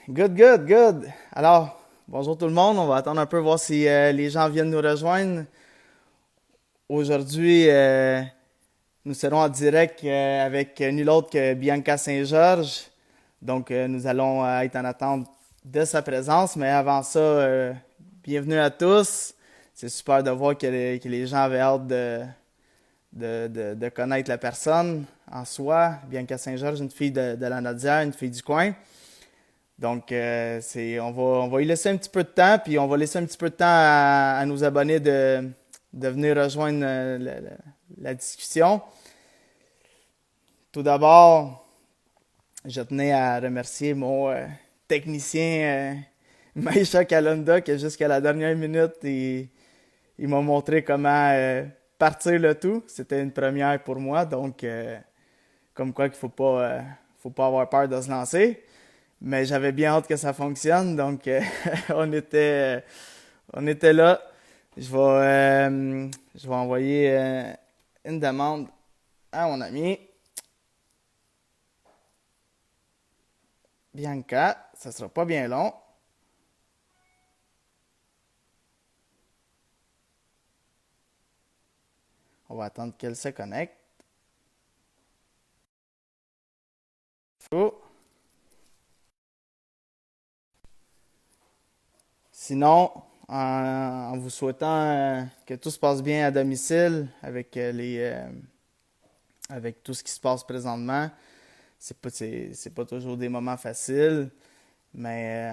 Good, good, good. Alors, bonjour tout le monde. On va attendre un peu voir si les gens viennent nous rejoindre. Aujourd'hui, nous serons en direct avec nul autre que Bianca Saint-Georges. Donc, nous allons être en attente de sa présence. Mais avant ça, bienvenue à tous. C'est super de voir que les gens avaient hâte de connaître la personne en soi. Bianca Saint-Georges, une fille de la Nadière, une fille du coin. Donc, on va y laisser un petit peu de temps, puis on va laisser un petit peu de temps à nos abonnés de venir rejoindre la discussion. Tout d'abord, je tenais à remercier mon technicien Maïcha Kalunda, qui jusqu'à la dernière minute, il m'a montré comment partir le tout. C'était une première pour moi, donc comme quoi qu'il faut pas avoir peur de se lancer. Mais j'avais bien hâte que ça fonctionne, donc on était, on était là. Je vais envoyer une demande à mon ami Bianca. Ça sera pas bien long. On va attendre qu'elle se connecte. Oh. Sinon, en vous souhaitant que tout se passe bien à domicile avec tout ce qui se passe présentement, c'est pas toujours des moments faciles, mais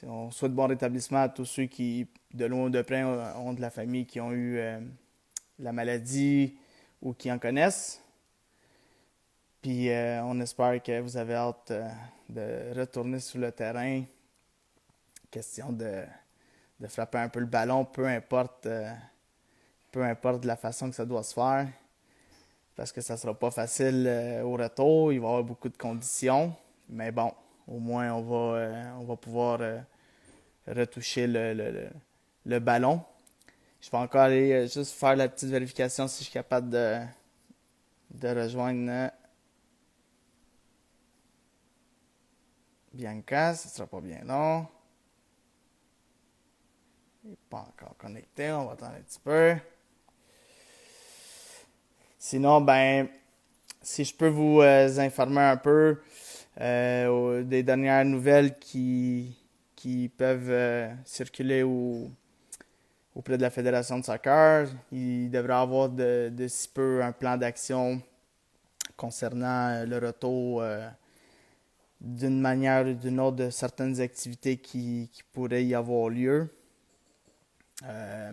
on souhaite bon rétablissement à tous ceux qui, de loin ou de près, ont de la famille qui ont eu la maladie ou qui en connaissent. Puis on espère que vous avez hâte de retourner sur le terrain. Question de frapper un peu le ballon, peu importe la façon que ça doit se faire, parce que ça ne sera pas facile au retour. Il va y avoir beaucoup de conditions, mais bon, au moins on va pouvoir retoucher le ballon. Je vais encore aller juste faire la petite vérification si je suis capable de rejoindre Bianca. Ce ne sera pas bien long. Il n'est pas encore connecté, on va attendre un petit peu. Sinon, ben, si je peux vous informer un peu des dernières nouvelles qui peuvent circuler auprès de la Fédération de soccer, il devrait y avoir de si peu un plan d'action concernant le retour d'une manière ou d'une autre de certaines activités qui pourraient y avoir lieu. Euh,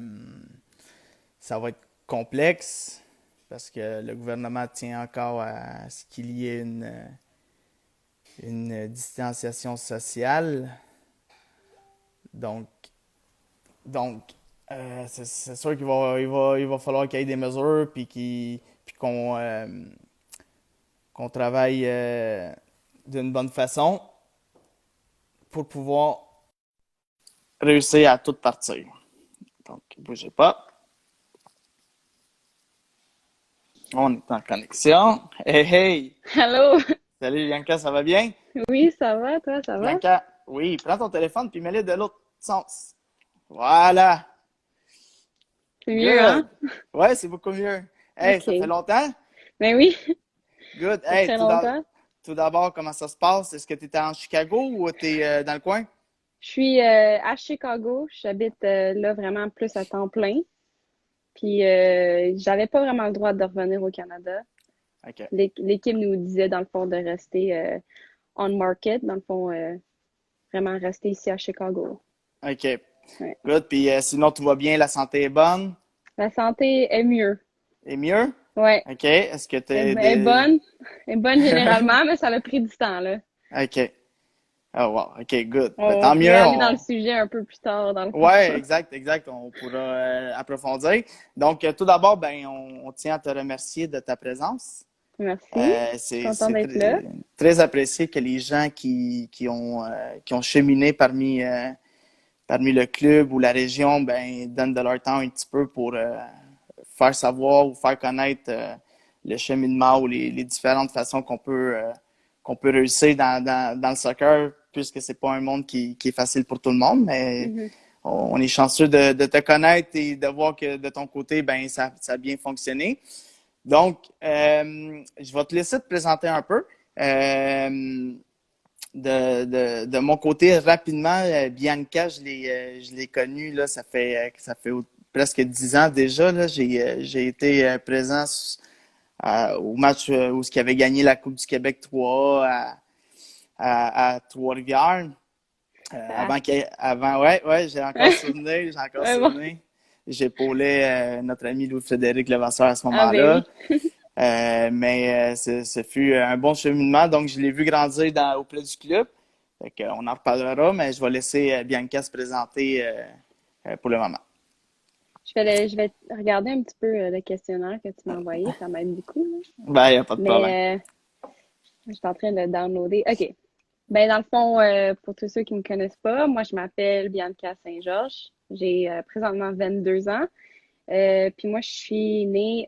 Ça va être complexe parce que le gouvernement tient encore à ce qu'il y ait une distanciation sociale. Donc, donc, c'est sûr qu'il va falloir qu'il y ait des mesures puis qu'on travaille d'une bonne façon pour pouvoir réussir à tout partir. Donc, bougez pas. On est en connexion. Hey, hey! Allô? Salut Bianca, ça va bien? Oui, ça va, toi, ça va? Bianca, oui, prends ton téléphone puis mets-le de l'autre sens. Voilà. C'est mieux, Good. hein? Ouais, c'est beaucoup mieux. Hey, ça fait OK. longtemps? Ben oui, Good. ça fait Hey, très longtemps. tout d'abord, comment ça se passe? Est-ce que tu étais en Chicago ou tu es dans le coin? Je suis à Chicago. J'habite là vraiment plus à temps plein. Puis j'avais pas vraiment le droit de revenir au Canada. OK. L'équipe nous disait, dans le fond, de rester on market, dans le fond, vraiment rester ici à Chicago. OK. Ouais. Good. Puis sinon, tout va bien, la santé est bonne? La santé est mieux. Et mieux? Ouais. OK. Est-ce que tu es Elle est de... bonne. Elle est bonne généralement, mais ça a pris du temps, là. OK. Oh wow. OK, good. Ben, On tant pourrait mieux. aller dans le sujet un peu plus tard, dans le fond. Ouais, exact, exact. On pourra approfondir. Donc, tout d'abord, ben, on tient à te remercier de ta présence. Merci. Je suis C'est contente c'est d'être là. très apprécié que les gens qui ont cheminé parmi le club ou la région ben, donnent de leur temps un petit peu pour faire savoir ou faire connaître le cheminement ou les différentes façons qu'on peut réussir dans le soccer, puisque c'est pas un monde qui est facile pour tout le monde, mais Mhm. on est chanceux de te connaître et de voir que de ton côté, ben ça a bien fonctionné. Donc, je vais te laisser te présenter un peu. De mon côté, rapidement, Bianca, je l'ai connue, là, ça fait presque 10 ans déjà. Là, j'ai été présent au match où il avait gagné la Coupe du Québec 3A à Trois-Rivières. Ah. Ouais, j'ai encore souvenir, j'ai encore Ouais, bon. souvenir. J'épaulais notre ami Louis-Frédéric Levasseur à ce Ah, ben moment-là. oui. Mais ce fut un bon cheminement. Donc, je l'ai vu grandir auprès du club. Fait on en reparlera, mais je vais laisser Bianca se présenter pour le moment. Je vais regarder un petit peu le questionnaire que tu m'as envoyé. Ça m'aide beaucoup, là. Ben, il n'y a pas de problème. Mais je suis en train de le downloader. OK. Ben, dans le fond, pour tous ceux qui ne me connaissent pas, moi, je m'appelle Bianca Saint-Georges. J'ai présentement 22 ans. Puis moi, je suis née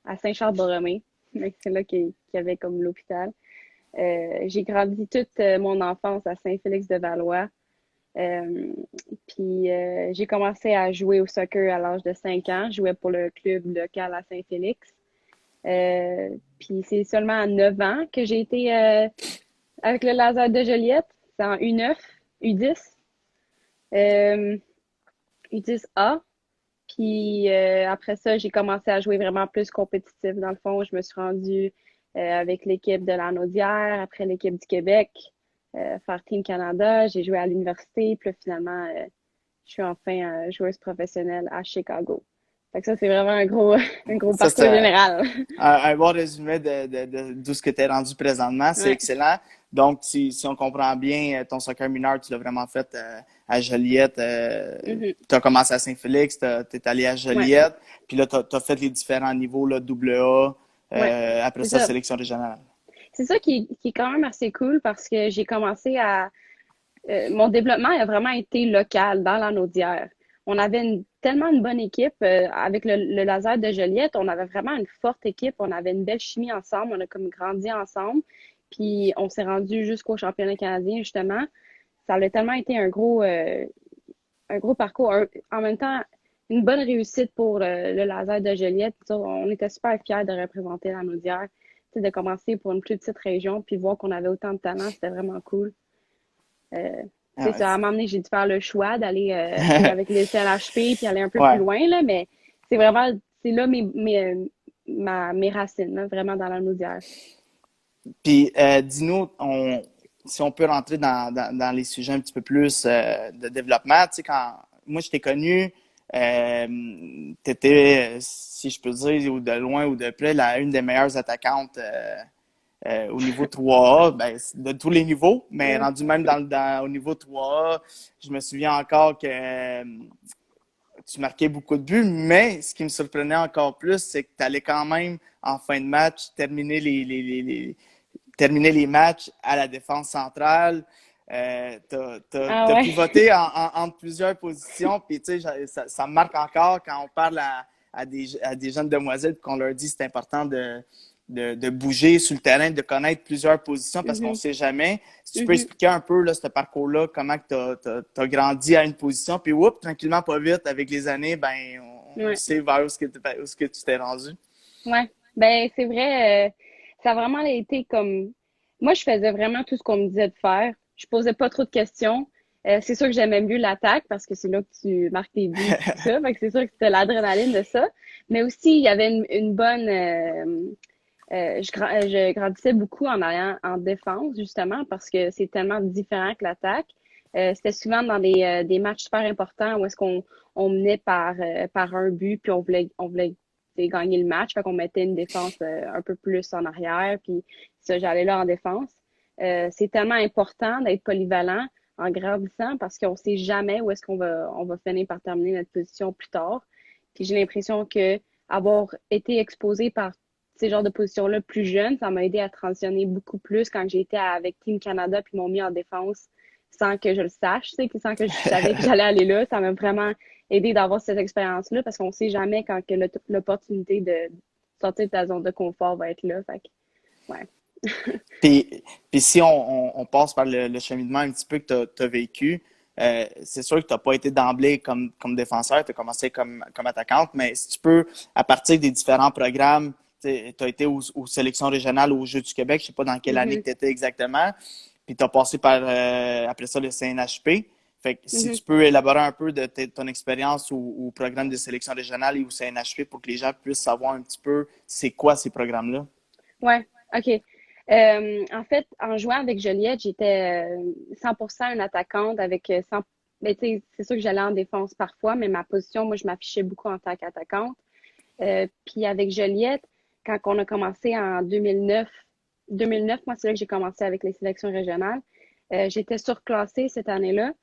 à Saint-Charles-Borromée. C'est là qu'il y avait comme l'hôpital. J'ai grandi toute mon enfance à Saint-Félix-de-Valois. Euh, Puis j'ai commencé à jouer au soccer à l'âge de 5 ans. Je jouais pour le club local à Saint-Félix. Puis c'est seulement à 9 ans que j'ai été avec le laser de Joliette. C'est en U9, U10, euh, U10A. Puis après ça, j'ai commencé à jouer vraiment plus compétitif. Dans le fond, je me suis rendue avec l'équipe de la Naudière, après l'équipe du Québec, faire Team Canada. J'ai joué à l'université, puis là, finalement, je suis enfin joueuse professionnelle à Chicago. Fait que ça, c'est vraiment un gros, un gros Ça, parcours c'est général. un bon résumé d'où ce que tu es rendu présentement. C'est Ouais, excellent. Donc, si on comprend bien, ton soccer mineur, tu l'as vraiment fait à Joliette. mhm, Tu as commencé à Saint-Félix, tu es allé à ouais, Joliette, puis là, tu as fait les différents niveaux, là, AA, ouais, après c'est ça, ça. sélection régionale. C'est ça qui est quand même assez cool parce que j'ai commencé à mon développement a vraiment été local dans la Naudière. On avait tellement une bonne équipe avec le laser de Joliette. On avait vraiment une forte équipe. On avait une belle chimie ensemble. On a comme grandi ensemble. Puis on s'est rendu jusqu'au championnat canadien, justement. Ça a tellement été un gros parcours. En même temps, une bonne réussite pour le laser de Joliette. On était super fiers de représenter la Naudière. De commencer pour une plus petite région, puis voir qu'on avait autant de talent, c'était vraiment cool. Euh, Ah c'est ouais, ça, à un moment donné, j'ai dû faire le choix d'aller avec les CLHP puis aller un peu plus ouais. loin, là, mais c'est vraiment, c'est là mes racines, là, vraiment dans la Naudière. Puis, dis-nous, si on peut rentrer dans les sujets un petit peu plus de développement. Tu sais, quand moi, je t'ai connu, tu étais, si je peux dire, ou de loin ou de près, une des meilleures attaquantes au niveau 3A, ben, de tous les niveaux, mais Ouais. rendu même au niveau 3A, je me souviens encore que tu marquais beaucoup de buts, mais ce qui me surprenait encore plus, c'est que tu allais quand même, en fin de match, terminer les matchs à la défense centrale. Ah T'as ouais. pivoté entre plusieurs positions, puis tu sais, ça me marque encore quand on parle à des jeunes demoiselles qu'on leur dit que c'est important de bouger sur le terrain, de connaître plusieurs positions parce qu'on ne Mhm, sait jamais. Si tu peux mhm. expliquer un peu là, ce parcours-là, comment tu as grandi à une position, puis oups, tranquillement, pas vite, avec les années, ben, on Ouais. sait vers où ce que tu t'es rendu. Ouais. Ben, c'est vrai, ça a vraiment été comme. Moi, je faisais vraiment tout ce qu'on me disait de faire. Je posais pas trop de questions. C'est sûr que j'aimais mieux l'attaque parce que c'est là que tu marques tes buts puis tout ça. Fait que c'est sûr que c'était l'adrénaline de ça. Mais aussi, il y avait une bonne. Je grandissais beaucoup en allant en défense, justement, parce que c'est tellement différent que l'attaque. C'était souvent dans des matchs super importants où est-ce qu'on on menait par un but, puis on voulait gagner le match. Fait qu'on mettait une défense un peu plus en arrière, puis ça, j'allais là en défense. C'est tellement important d'être polyvalent en grandissant parce qu'on sait jamais où est-ce qu'on va finir par terminer notre position plus tard. Puis j'ai l'impression que avoir été exposé par ces genres de positions-là plus jeune, ça m'a aidé à transitionner beaucoup plus quand j'ai été avec Team Canada puis m'ont mis en défense sans que je le sache, tu sais, sans que je savais que j'allais aller là. Ça m'a vraiment aidé d'avoir cette expérience-là parce qu'on sait jamais quand que l'opportunité de sortir de ta zone de confort va être là. Fait que, ouais. Puis si on passe par le cheminement un petit peu que tu as vécu, c'est sûr que tu n'as pas été d'emblée comme défenseur, tu as commencé comme attaquante, mais si tu peux, à partir des différents programmes, tu as été aux sélections régionales ou aux Jeux du Québec, je ne sais pas dans quelle année Mhm, que tu étais exactement, puis tu as passé par, après ça, le CNHP. Fait que si mhm. tu peux élaborer un peu de ton expérience au programme de sélection régionale et au CNHP pour que les gens puissent savoir un petit peu c'est quoi ces programmes-là. Ouais, OK. En fait, en jouant avec Joliette, j'étais 100% une attaquante avec 100. Mais tu sais, c'est sûr que j'allais en défense parfois, mais ma position, moi, je m'affichais beaucoup en tant qu'attaquante. Puis avec Joliette, quand on a commencé en 2009, moi, c'est là que j'ai commencé avec les sélections régionales. J'étais surclassée cette année-là.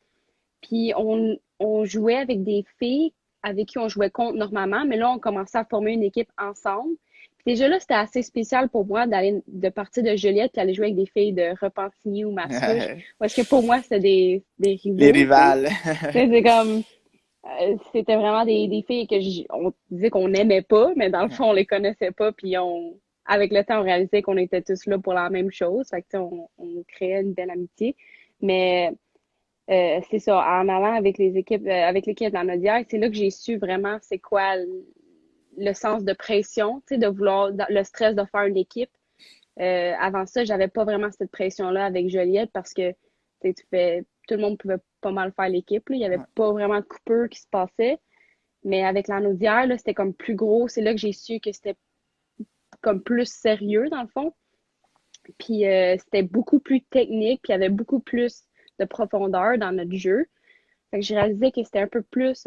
Puis on jouait avec des filles avec qui on jouait contre normalement, mais là, on commençait à former une équipe ensemble. Puis déjà là, c'était assez spécial pour moi de partir de Joliette et aller jouer avec des filles de Repentigny ou Mascouche. Parce que pour moi, c'était des Les rivaux, tu sais. rivales. C'est comme, c'était vraiment des filles on disait qu'on n'aimait pas, mais dans le fond, on les connaissait pas. Puis avec le temps, on réalisait qu'on était tous là pour la même chose. Fait que, tu sais, on créait une belle amitié. Mais c'est ça, en allant avec les équipes, avec l'équipe de la Nodière, c'est là que j'ai su vraiment c'est quoi le sens de pression, tu sais, de vouloir, le stress de faire une équipe. Avant ça, j'avais pas vraiment cette pression-là avec Joliette parce que tout le monde pouvait pas mal faire l'équipe. Il y avait pas vraiment de coupure qui se passait. Mais avec la Naudière, là, c'était comme plus gros. C'est là que j'ai su que c'était comme plus sérieux, dans le fond. Puis c'était beaucoup plus technique, puis il y avait beaucoup plus de profondeur dans notre jeu. Fait que j'ai réalisé que c'était un peu plus,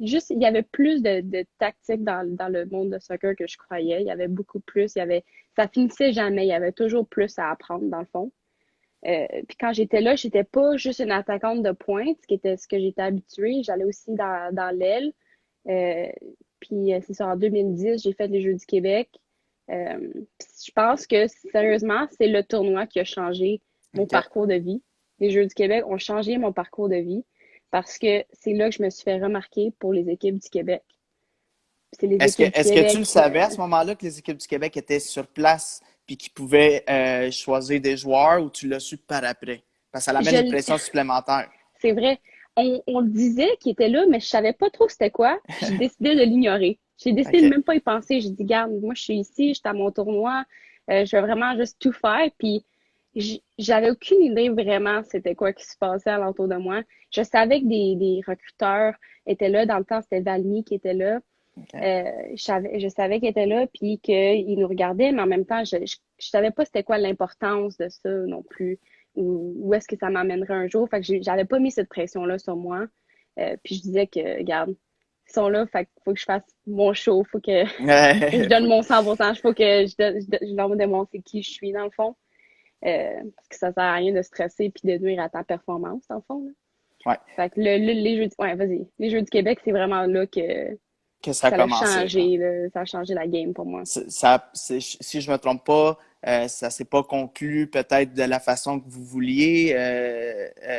juste, il y avait plus de tactique dans le monde de soccer que je croyais. Il y avait beaucoup plus, ça finissait jamais. Il y avait toujours plus à apprendre, dans le fond. Puis quand j'étais là, j'étais pas juste une attaquante de pointe, ce qui était ce que j'étais habituée. J'allais aussi dans l'aile. Euh, puis c'est ça, en 2010, j'ai fait les Jeux du Québec. Je pense que sérieusement, c'est le tournoi qui a changé mon OK. parcours de vie. Les Jeux du Québec ont changé mon parcours de vie parce que c'est là que je me suis fait remarquer pour les équipes du Québec. C'est les Est-ce que, équipes du est-ce que tu le Québec. savais à ce moment-là que les équipes du Québec étaient sur place puis qu'ils pouvaient choisir des joueurs ou tu l'as su par après? Parce que ça amène une Je, pression supplémentaire. c'est vrai. On le disait qu'il était là, mais je savais pas trop c'était quoi. Puis j'ai décidé de l'ignorer. J'ai décidé de OK. même pas y penser. J'ai dit, garde, moi, je suis ici, je suis à mon tournoi. Je vais vraiment juste tout faire. Puis j'avais aucune idée vraiment c'était quoi qui se passait alentour de moi. Je savais que des recruteurs étaient là. Dans le temps, c'était Valmy qui était là. OK. Je savais qu'il était là, puis qu'il nous regardait, mais en même temps, je savais pas c'était quoi l'importance de ça non plus, ou où est-ce que ça m'amènerait un jour. Fait que j'avais pas mis cette pression-là sur moi. Puis je disais que, regarde, ils sont là, fait qu'il faut que je fasse mon show, faut que je donne Faut- mon 100%, faut que je leur démontre qui je suis, dans le fond. Parce que ça sert à rien de stresser puis de nuire à ta performance, dans le fond, là. Ouais, Fait que les Jeux ouais, vas-y. Les Jeux du Québec, c'est vraiment là que que ça a ça l'a commencé, là. changé, là. Ça a changé la game pour moi. Si je me trompe pas, ça s'est pas conclu peut-être de la façon que vous vouliez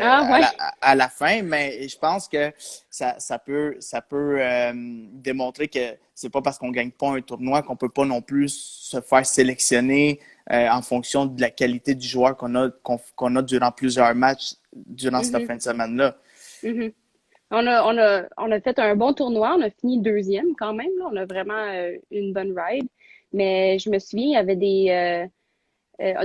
Ah, ouais. à la fin, mais je pense que ça peut démontrer que c'est pas parce qu'on gagne pas un tournoi qu'on peut pas non plus se faire sélectionner en fonction de la qualité du joueur qu'on a durant plusieurs matchs durant cette Mhm, fin de semaine-là. mhm. On a fait un bon tournoi. On a fini deuxième quand même, là. On a vraiment une bonne ride. Mais je me souviens, il y avait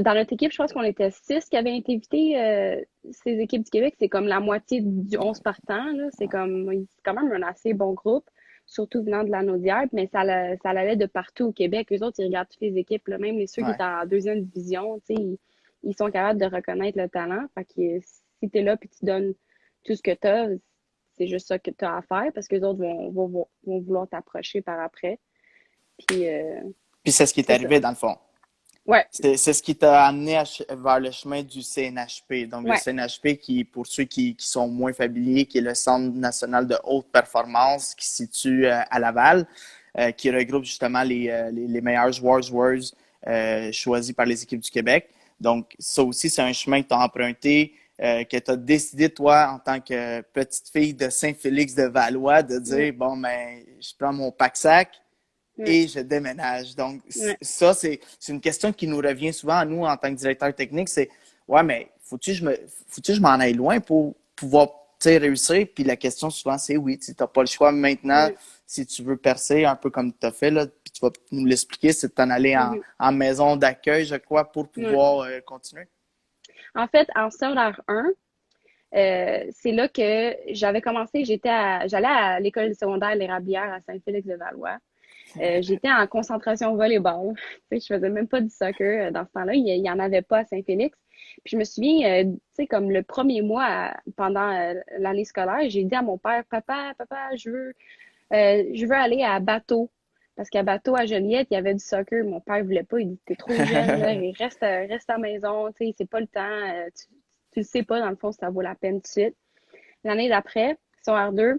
dans notre équipe, je pense qu'on était six qui avaient été invités. Ces équipes du Québec, c'est comme la moitié du 11 partant, là. C'est quand même un assez bon groupe, surtout venant de la Naudière, mais ça allait de partout au Québec. Eux autres, ils regardent toutes les équipes, là, même les ceux qui Ouais. étaient en deuxième division, tu sais, ils sont capables de reconnaître le talent. Fait que si tu es là puis tu donnes tout ce que tu as, c'est juste ça que tu as à faire parce que les autres vont vouloir t'approcher par après. Puis, Puis c'est ce qui est c'est ça. arrivé dans le fond. Ouais, C'est ce qui t'a amené vers le chemin du CNHP. Donc, le ouais. CNHP, pour ceux qui sont moins familiers, qui est le Centre national de haute performance qui se situe à Laval, qui regroupe justement les meilleurs joueuses choisis par les équipes du Québec. Donc, ça aussi, c'est un chemin que tu as emprunté, que tu as décidé, toi, en tant que petite fille de Saint-Félix de Valois, de Mm. dire, bon, ben, je prends mon pack-sac, Ouais, et je déménage. Donc, ouais, ça, c'est une question qui nous revient souvent à nous en tant que directeur technique, c'est, ouais, mais faut-tu que je m'en aille loin pour pouvoir, tu sais, réussir? Puis la question souvent, c'est oui, tu n'as pas le choix maintenant, ouais. si tu veux percer un peu comme tu as fait, là, puis tu vas nous l'expliquer, c'est de t'en aller Mhm. en maison d'accueil, je crois, pour Ouais. pouvoir continuer. En fait, en secondaire 1, c'est là que j'avais commencé, j'allais à l'école secondaire L'Érablière à Saint-Félix-de-Valois. J'étais en concentration volleyball. Tu sais, je faisais même pas du soccer dans ce temps-là. Il y en avait pas à Saint-Félix. Puis je me souviens, tu sais, comme le premier mois pendant l'année scolaire, j'ai dit à mon père, papa, je veux aller à Bateau. Parce qu'à Bateau, à Joliette, il y avait du soccer. Mon père voulait pas. Il dit, t'es trop jeune, là, et reste à la maison. Tu sais, c'est pas le temps. Tu le sais pas, dans le fond, si ça vaut la peine tout de suite. L'année d'après, sur R2,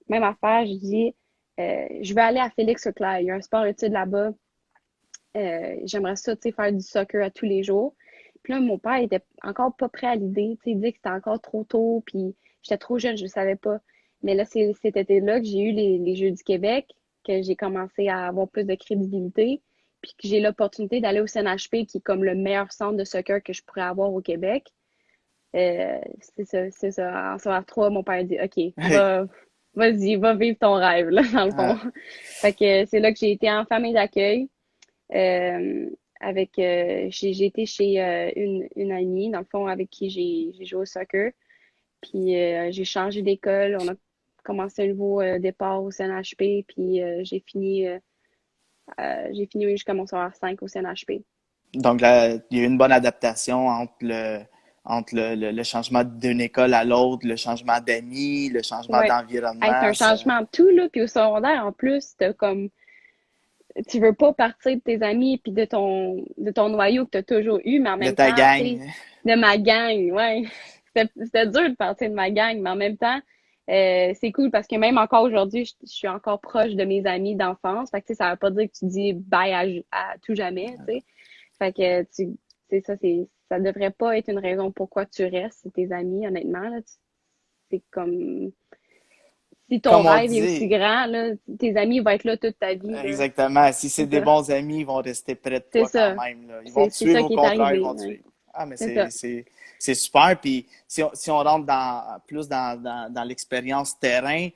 même affaire, je dis, je vais aller à Félix-Auclair. Il y a un sport-études là-bas. J'aimerais ça, tu sais, faire du soccer à tous les jours. Puis là, mon père était encore pas prêt à l'idée. Tu sais, il disait que c'était encore trop tôt, puis j'étais trop jeune, je ne savais pas. Mais là, c'est cet été-là que j'ai eu les Jeux du Québec, que j'ai commencé à avoir plus de crédibilité, puis que j'ai l'opportunité d'aller au CNHP, qui est comme le meilleur centre de soccer que je pourrais avoir au Québec. C'est ça, c'est ça. En secondaire 3, mon père dit, OK, vas-y, va vivre ton rêve, là, dans le fond. Ouais. Fait que c'est là que j'ai été en famille d'accueil. Euh, j'ai été chez une amie, dans le fond, avec qui j'ai joué au soccer. Puis j'ai changé d'école. On a commencé un nouveau départ au CNHP. Puis j'ai fini jusqu'à mon secondaire 5 au CNHP. Donc, là, il y a eu une bonne adaptation entre le changement d'une école à l'autre, le changement d'amis, le changement Ouais. Hey, c'est d'environnement. un changement de tout, là. Puis au secondaire, en plus, t'as comme tu veux pas partir de tes amis puis de ton noyau que tu as toujours eu, mais en De même ta temps, tu sais, gang. de ma gang, ouais. C'était dur de partir de ma gang, mais en même temps, c'est cool parce que même encore aujourd'hui, je suis encore proche de mes amis d'enfance. Fait que, tu sais, ça veut pas dire que tu dis bye à tout jamais, tu sais. Fait que, ça devrait pas être une raison pourquoi tu restes, c'est tes amis, honnêtement, là. C'est comme, si ton Comme on rêve est aussi dit, grand, là, tes amis vont être là toute ta vie, là. exactement. Si c'est C'est des ça. bons amis, ils vont rester près de C'est toi quand ça. même, là. Ils vont te C'est suivre, ça au qui est contraire, ils arrivé. vont te Ouais. suivre. Ah, mais C'est ça. c'est super. Puis si on rentre plus dans l'expérience terrain,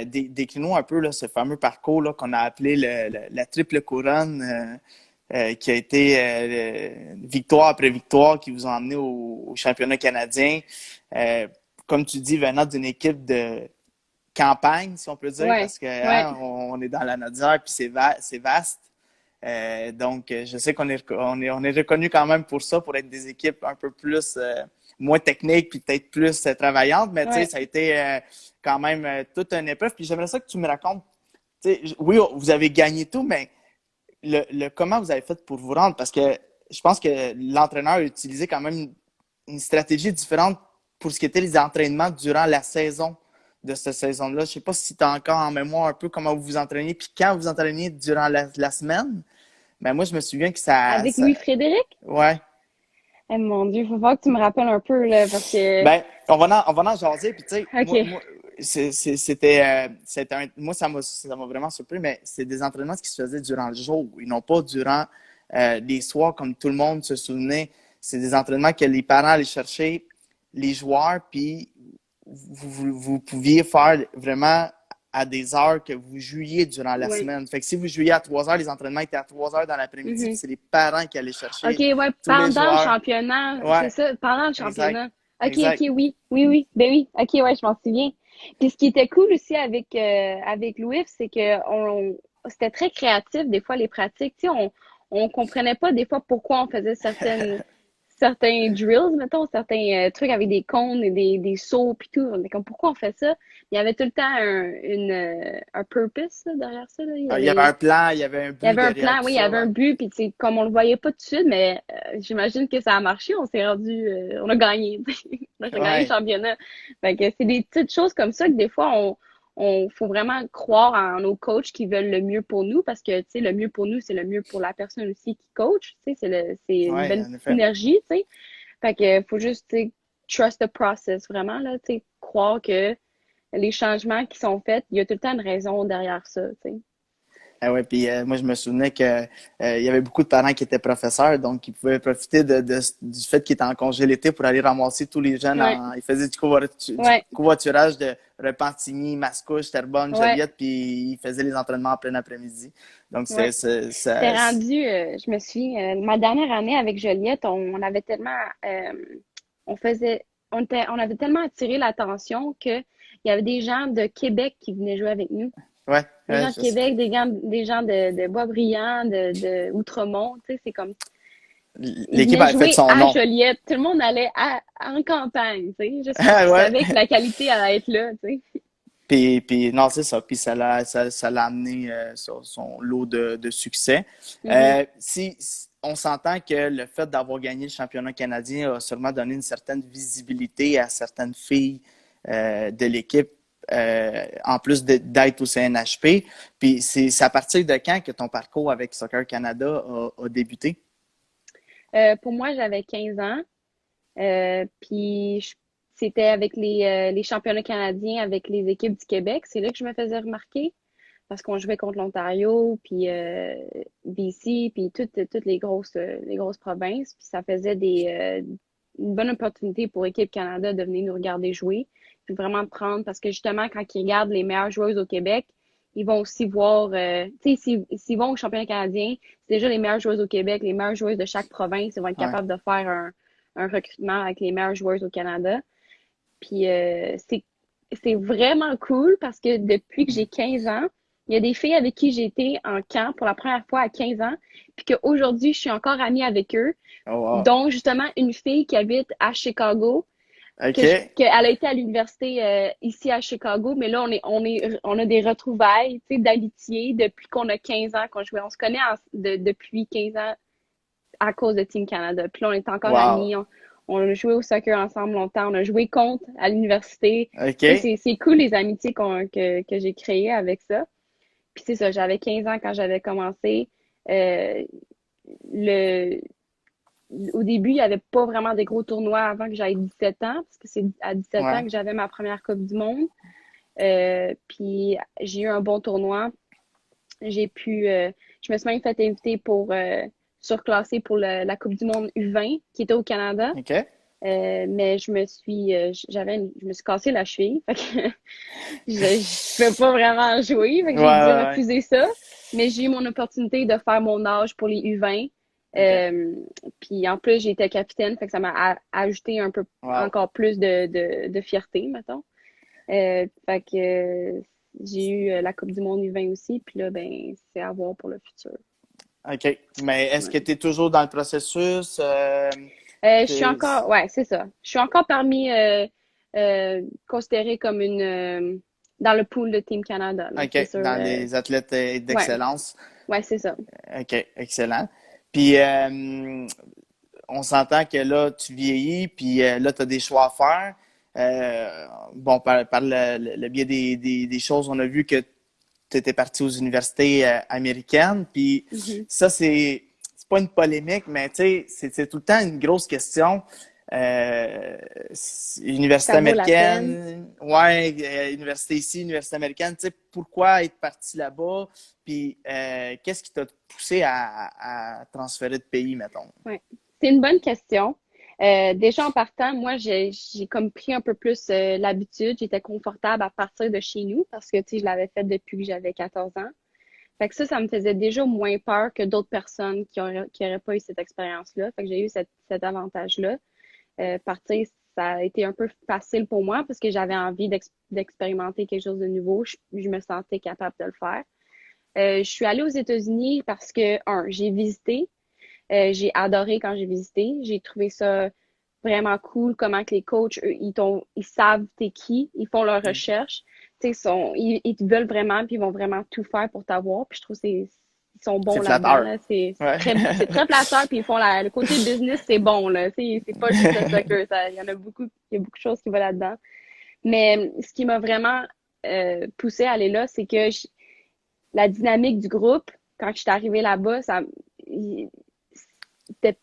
décris-nous un peu là, ce fameux parcours là, qu'on a appelé la triple couronne, qui a été victoire après victoire, qui vous a emmené au championnat canadien. Comme tu dis, venant d'une équipe de campagne, si on peut dire, Ouais. parce que Ouais. hein, on est dans la Nodière, puis c'est vaste. Donc, je sais on est reconnu quand même pour ça, pour être des équipes un peu plus, moins techniques, puis peut-être plus travaillantes, mais tu sais, Ouais. ça a été quand même toute une épreuve. Puis j'aimerais ça que tu me racontes, tu sais, oui, vous avez gagné tout, mais comment vous avez fait pour vous rendre? Parce que je pense que l'entraîneur a utilisé quand même une stratégie différente pour ce qui était les entraînements durant la saison de cette saison-là. Je ne sais pas si tu as encore en mémoire un peu comment vous vous entraîniez, puis quand vous entraîniez durant la semaine. Mais moi, je me souviens que Avec Louis-Frédéric? ouais. Eh, mon Dieu, faut voir que tu me rappelles un peu, là, parce que. Ben, on va en jaser, puis tu sais, OK. moi, ça m'a vraiment surpris, mais c'est des entraînements qui se faisaient durant le jour, ils n'ont pas durant les soirs, comme tout le monde se souvenait. C'est des entraînements que les parents allaient chercher les joueurs, puis vous pouviez faire vraiment à des heures que vous jouiez durant la Ouais. semaine. Fait que si vous jouiez à 3 heures, les entraînements étaient à 3 heures dans l'après-midi, puis Mhm. c'est les parents qui allaient OK, chercher ouais, tous les pendant le joueurs. championnat, c'est Ouais, ça, pendant le exact, championnat. OK, exact. OK, oui, oui, oui, ben oui, OK, ouais, je m'en souviens. Puis ce qui était cool aussi avec Louis, c'est que c'était très créatif, des fois, les pratiques. Tu sais, on comprenait pas des fois pourquoi on faisait certains drills, mettons, certains trucs avec des cônes et des sauts puis tout. On est comme, pourquoi on fait ça? Il y avait tout le temps un purpose là, derrière ça, là. Il y avait un plan, il y avait un Il y but avait un derrière plan, tout oui, il y ça, avait un ouais. but, puis tu sais, comme on le voyait pas tout de suite, mais j'imagine que ça a marché, on s'est rendu, on a gagné, on a gagné le Ouais, championnat. Fait que c'est des petites choses comme ça que des fois, on faut vraiment croire en nos coachs qui veulent le mieux pour nous, parce que, tu sais, le mieux pour nous, c'est le mieux pour la personne aussi qui coach, tu sais, c'est une ouais, belle en effet. synergie, tu sais. Fait que faut juste, tu sais, trust the process, vraiment, là, tu sais, croire que les changements qui sont faits, il y a tout le temps une raison derrière ça, tu sais. Ah ouais, puis moi je me souvenais que il y avait beaucoup de parents qui étaient professeurs, donc ils pouvaient profiter du fait qu'ils étaient en congé l'été pour aller ramasser tous les jeunes. Ouais, Ils faisaient du ouais, covoiturage de Repentigny, Mascouche, Terrebonne, ouais, Joliette, puis ils faisaient les entraînements en plein après-midi. Donc ouais. C'était ça, rendu, je me souviens, ma dernière année avec Joliette, on avait tellement, on faisait, on avait tellement attiré l'attention que il y avait des gens de Québec qui venaient jouer avec nous. ouais, Des ouais, gens de Québec, des gens de Boisbriand, de Outremont, tu sais, c'est comme, ils l'équipe venaient avait fait jouer son à nom. Joliette. Tout le monde allait en campagne, tu sais, juste parce Ah qu'ils ouais. savaient que la qualité allait être là, tu sais. Puis non, c'est ça. Puis ça l'a amené son lot de succès. Mhm. On s'entend que le fait d'avoir gagné le championnat canadien a sûrement donné une certaine visibilité à certaines filles de l'équipe, en plus d'être au CNHP. Puis c'est à partir de quand que ton parcours avec Soccer Canada a débuté? Pour moi, j'avais 15 ans. Puis c'était avec les championnats canadiens, avec les équipes du Québec. C'est là que je me faisais remarquer parce qu'on jouait contre l'Ontario, puis BC, puis toutes les grosses provinces. Puis ça faisait une bonne opportunité pour Équipe Canada de venir nous regarder jouer, puis vraiment de prendre, parce que justement, quand ils regardent les meilleures joueuses au Québec, ils vont aussi voir, tu sais, s'ils vont au championnat canadien, c'est déjà les meilleures joueuses au Québec, les meilleures joueuses de chaque province, ils vont être Ouais. capables de faire un recrutement avec les meilleures joueuses au Canada. Puis c'est vraiment cool parce que depuis que j'ai 15 ans, il y a des filles avec qui j'ai été en camp pour la première fois à 15 ans, puis qu'aujourd'hui, je suis encore amie avec eux, Oh, wow. dont justement une fille qui habite à Chicago, OK. qu'elle a été à l'université ici à Chicago, mais là, on a des retrouvailles, tu sais, d'amitié depuis qu'on a 15 ans qu'on jouait. On se connaît depuis 15 ans à cause de Team Canada. Puis là, on est encore Wow. amis. On a joué au soccer ensemble longtemps. On a joué contre à l'université. Tu sais, OK. c'est cool les amitiés que j'ai créées avec ça. Puis c'est ça, j'avais 15 ans quand j'avais commencé. Euh, le, Au début, il n'y avait pas vraiment des gros tournois avant que j'aille 17 ans, parce que c'est à 17 ans Ouais. que j'avais ma première Coupe du Monde. Puis j'ai eu un bon tournoi. Je me suis même fait inviter pour surclasser pour la Coupe du Monde U20 qui était au Canada. OK. Mais je me suis cassé la cheville. Fait que je pouvais pas vraiment jouer. Fait que Ouais, j'ai dû ouais, ouais. refuser ça. Mais j'ai eu mon opportunité de faire mon âge pour les U20. OK. Euh, Puis en plus, j'étais capitaine. Fait que ça m'a ajouté un peu Wow. encore plus de fierté, mettons. Fait que j'ai eu la Coupe du Monde U20 aussi. Puis là, ben, c'est à voir pour le futur. OK. Mais est-ce que Ouais. tu es toujours dans le processus? Je suis encore, ouais, c'est ça. Je suis encore parmi considérée comme dans le pool de Team Canada, là, c'est OK. sûr. Dans les athlètes Ouais, d'excellence. ouais, c'est ça. OK. Excellent. Puis, on s'entend que là, tu vieillis, puis là, tu as des choix à faire. Bon, par le biais des choses, on a vu que tu étais parti aux universités américaines. Puis Mhm. ça, c'est pas une polémique, mais tu sais, c'est tout le temps une grosse question. Université Ça vaut la peine. américaine, ouais, université ici, université américaine, tu sais, pourquoi être parti là-bas? Puis qu'est-ce qui t'a poussé à transférer de pays, mettons? Ouais. C'est une bonne question. Déjà en partant, moi, j'ai comme pris un peu plus l'habitude. J'étais confortable à partir de chez nous parce que, tu sais, je l'avais fait depuis que j'avais 14 ans. Fait que ça me faisait déjà moins peur que d'autres personnes qui auraient pas eu cette expérience-là. Fait que j'ai eu cet avantage-là. Partir, ça a été un peu facile pour moi parce que j'avais envie d'expérimenter quelque chose de nouveau. Je me sentais capable de le faire. Je suis allée aux États-Unis parce que, j'ai visité. J'ai adoré quand j'ai visité. J'ai trouvé ça vraiment cool, comment que les coachs, eux, ils savent t'es qui, ils font leur recherche. Tu sais, ils te veulent vraiment, puis ils vont vraiment tout faire pour t'avoir. Puis je trouve ils sont bons C'est là-dedans, flatteur. là. Ouais. C'est très flatteur, puis ils font le côté business, c'est bon, là. Tu sais, c'est pas juste le soccer, il y en a beaucoup, il y a beaucoup de choses qui vont là-dedans. Mais ce qui m'a vraiment poussé à aller là, c'est que la dynamique du groupe, quand je suis arrivée là-bas, c'était